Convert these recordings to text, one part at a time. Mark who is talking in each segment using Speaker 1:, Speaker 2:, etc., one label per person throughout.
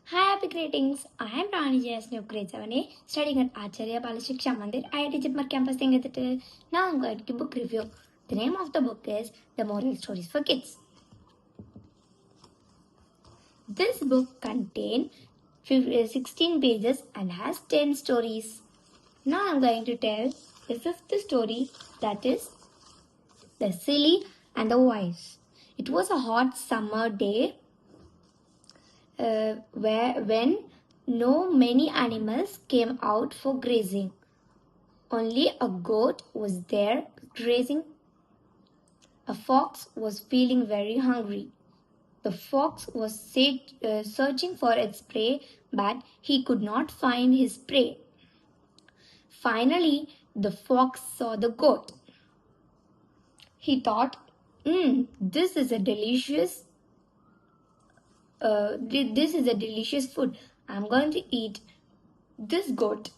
Speaker 1: Hi, happy greetings. I am Rani Jasnu, grade 7A, studying at ACHARIYA MANDIR, IIT Jipmar campus, Thengaithittu. Now I'm going to book review. The name of the book is The Moral Stories for Kids. This book contains 16 pages and has 10 stories. Now I'm going to tell the fifth story, that is The Silly and the Wise. It was a hot summer day when no many animals came out for grazing. Only a goat was there grazing. A fox was feeling very hungry. The fox was searching for its prey, but he could not find his prey. Finally, the fox saw the goat. He thought, this is a delicious food. I'm going to eat this goat,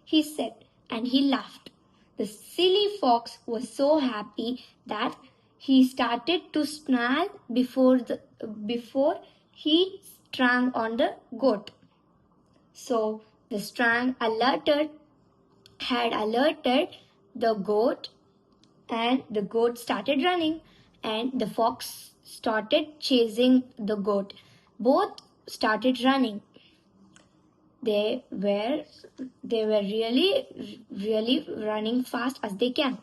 Speaker 1: he said, and he laughed. The silly fox was so happy that he started to snarl before he sprang on the goat. So the strang had alerted the goat, and the goat started running, and the fox started chasing the goat. Both started running. They were really running fast as they can,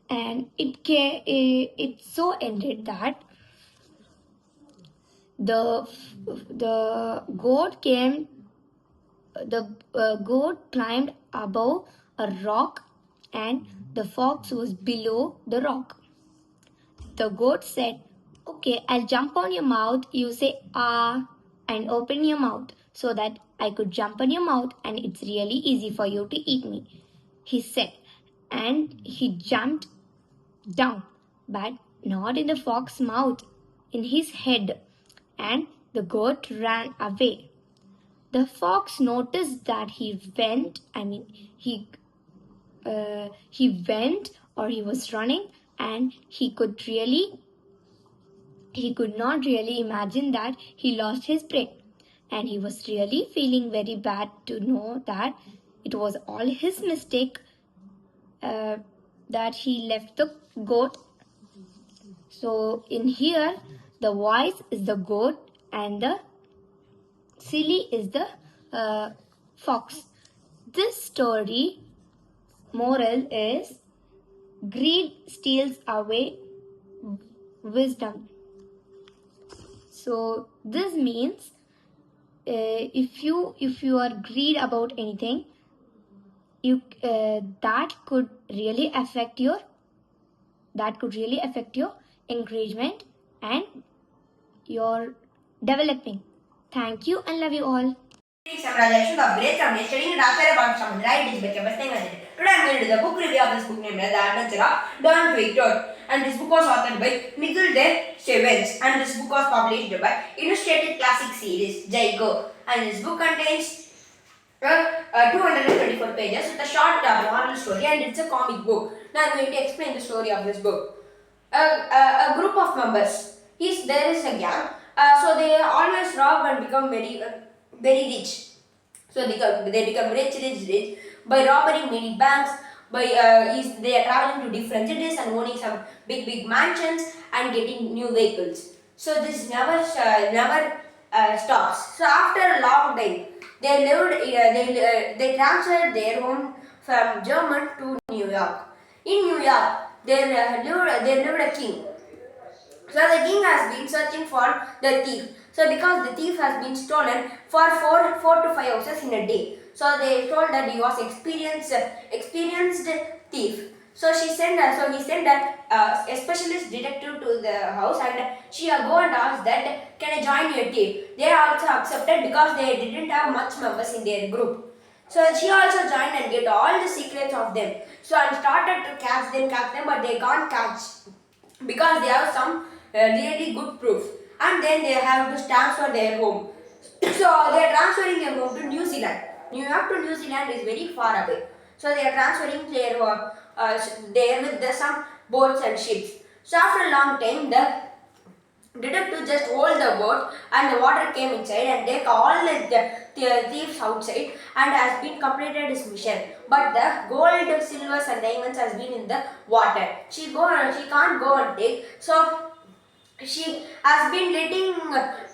Speaker 1: and it so ended that the goat climbed above a rock, and the fox was below the rock. The goat said, "Okay, I'll jump on your mouth. You say ah and open your mouth so that I could jump on your mouth and it's really easy for you to eat me," he said. And he jumped down, but not in the fox's mouth, in his head, and the goat ran away. The fox noticed that he went or he was running, and he could not really imagine that he lost his prey, and he was really feeling very bad to know that it was all his mistake, that he left the goat. So in here, the wise is the goat and the silly is the fox. This story moral is greed steals away wisdom. So this means if you are greed about anything, that could really affect your encouragement and your developing. Thank you and love you all.
Speaker 2: Shamshadh Begam, studying at ACHARIYA IIT Thengaithittu. Today I am going to do the book review of this book named The Adventure of Don Quixote. And this book was authored by Miguel de Cervantes, and this book was published by Illustrated Classic Series, Jago. And this book contains 224 pages with a short moral story, and it's a comic book. Now I am going to explain the story of this book. A group of members. There is a gang. So they always rob and become very rich. So they become rich by robbing many banks. They are traveling to different cities and owning some big mansions and getting new vehicles. So this never stops. So after a long time, they transferred their home from Germany to New York. In New York, there lived a king. So the king has been searching for the thief. So because the thief has been stolen for 4 to 5 houses in a day. So they told that he was experienced thief. So he sent a specialist detective to the house, and she go and asked that, can I join your team? They also accepted because they didn't have much members in their group. So she also joined and get all the secrets of them. So I started to catch them, but they can't catch because they have some really good proof, and then they have to transfer their home. So they are transferring their home to New Zealand. New York to New Zealand is very far away. So they are transferring there with some boats and ships. So after a long time, detective just hold the boat and the water came inside and take all the thieves outside and has been completed his mission. But the gold, silvers and diamonds has been in the water. She can't go and take. So she has been letting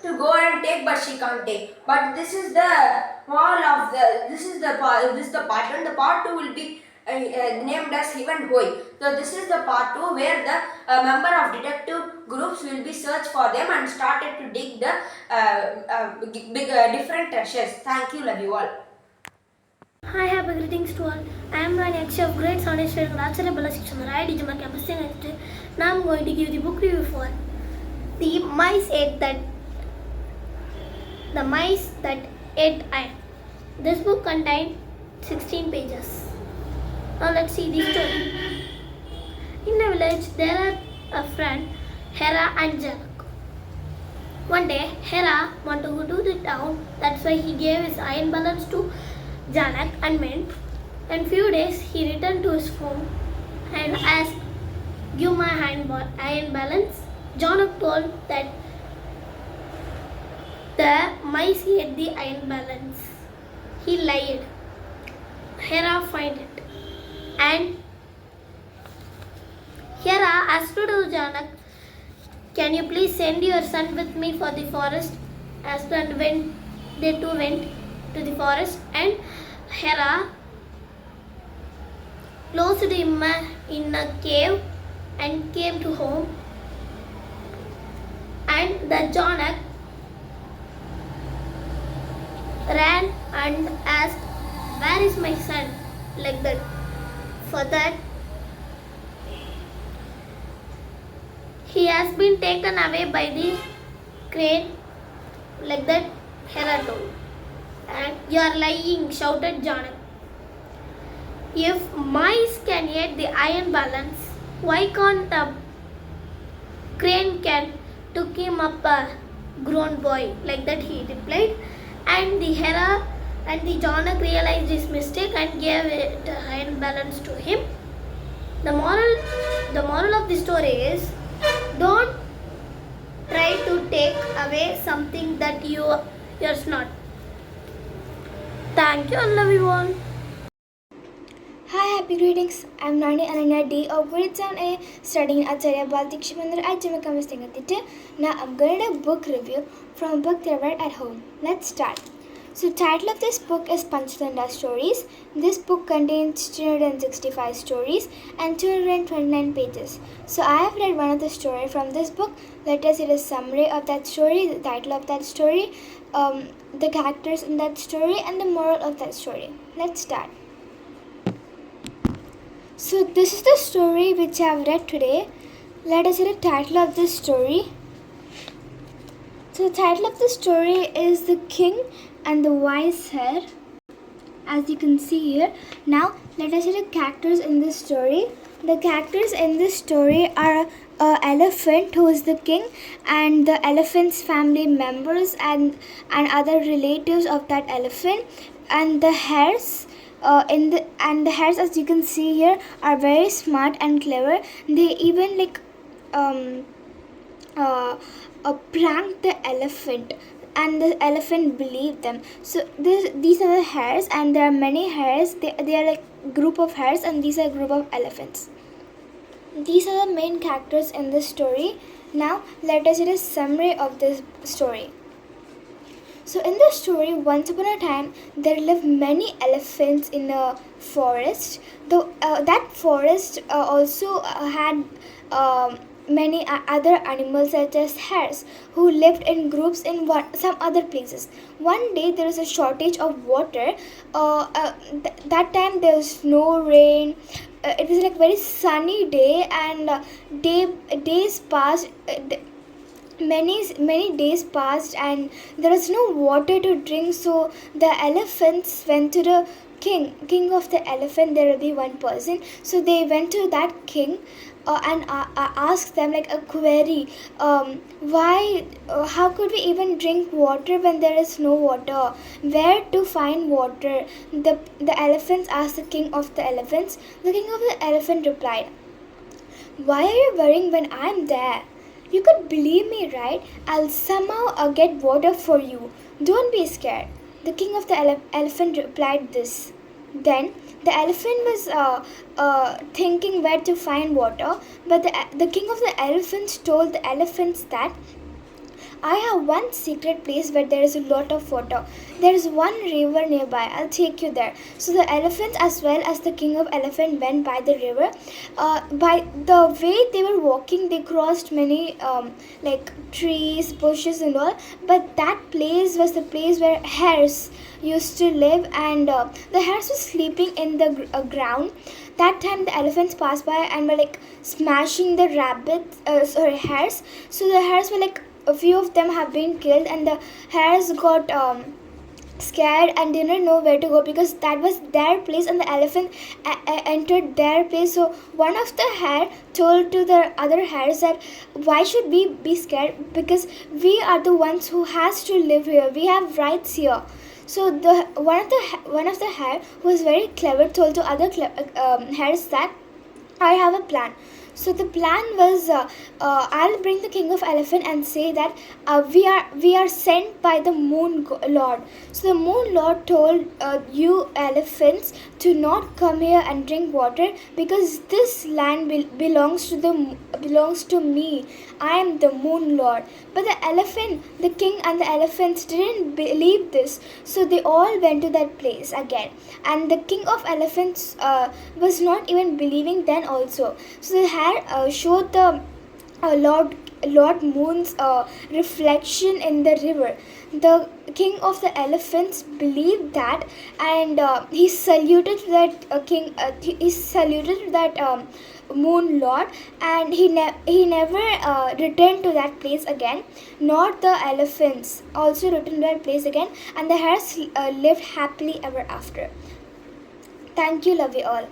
Speaker 2: to go and take, but she can't take. But this is the moral of the this is the part 1. The part 2 will be named as Heaven Hoi. So this is the part 2 where the member of detective groups will be searched for them and started to dig the different treasures. Thank you, love you all.
Speaker 3: Hi, happy greetings to all. I am Rani Akshay of grade 7 student ACHARIYA BALA SIKSHA campus Thengaithittu. Now I am going to give the book review for The Mice That Ate Iron. This book contains 16 pages. Now let's see the story. In a village, there are a friend, Hera and Janak. One day, Hera wanted to go to the town. That's why he gave his iron balance to Janak and went. In few days, he returned to his home and asked, "Give my iron balance." Janak told that the mice ate the iron balance. He lied. Hera found it. And Hera asked to Janak, "Can you please send your son with me for the forest?" And when they two went to the forest, and Hera closed him in a cave and came to home. And the Janak ran and asked, "Where is my son?" Like that. For that, he has been taken away by the crane. Like that, Hera told. "And you are lying," shouted Janak. "If mice can eat the iron balance, why can't a crane can took him up a grown boy?" Like that he replied. And the Hera and the Janak realized his mistake and gave it iron balance to him. The moral of the story is, don't try to take away something that yours not. Thank you and love you all.
Speaker 1: Hi, happy greetings. I'm Nani Ananya D of grade 7A, studying at ACHARIYA MANDIR at campus Thengaithittu. Now I'm going to do a book review from a book that I read at home. Let's start. So, title of this book is Panchtantra Stories. This book contains 265 stories and 229 pages. So, I have read one of the story from this book. Let us see the summary of that story, the title of that story, the characters in that story, and the moral of that story. Let's start. So, this is the story which I have read today. Let us see the title of this story. So, the title of the story is The King and the Wise Hare, as you can see here. Now, let us see the characters in this story. The characters in this story are an elephant who is the king, and the elephant's family members and other relatives of that elephant, and the hares. The hares, as you can see here, are very smart and clever. They even prank the elephant, and the elephant believed them. So these are the hares, and there are many hares. They are like group of hares, and these are a group of elephants. These are the main characters in this story. Now let us read a summary of this story. So in this story, once upon a time, there lived many elephants in a forest. Though that forest also had many other animals such as hares who lived in groups in some other places. One day there was a shortage of water. That time there was no rain. It was like very sunny day, and days passed. Many days passed, and there was no water to drink. So the elephants went to the king of the elephant. There will be one person. So they went to that king and asked them like a query. Why? How could we even drink water when there is no water? Where to find water? The elephants asked the king of the elephants. The king of the elephant replied, "Why are you worrying when I'm there?
Speaker 4: You could believe me, right? I'll somehow get water for you. Don't be scared. The king of the elephant replied this. Then the elephant was thinking where to find water, but the king of the elephants told the elephants that I have one secret place where there is a lot of water. There is one river nearby. I'll take you there. So the elephants as well as the king of elephant went by the river. By the way they were walking, they crossed many like trees, bushes and all. But that place was the place where hares used to live, and the hares were sleeping in the ground. That time the elephants passed by and were like smashing the hares. So the hares were like, a few of them have been killed, and the hares got scared and didn't know where to go because that was their place, and the elephant entered their place. So one of the hare told to the other hares that why should we be scared, because we are the ones who has to live here, we have rights here. So the one of the hare who was very clever told to other hares that I have a plan. So the plan was, I'll bring the king of elephant and say that we are sent by the moon lord. So the moon lord told you elephants to not come here and drink water because this land belongs to me. I am the moon lord. But the king and the elephants didn't believe this. So they all went to that place again. And the king of elephants was not even believing then also. So the hare showed the Lord Moon's reflection in the river. The king of the elephants believed that, and he saluted to that he saluted to that moon lord, and he never returned to that place again. Nor the elephants also returned to that place again, and the hares lived happily ever after. Thank you, love you all.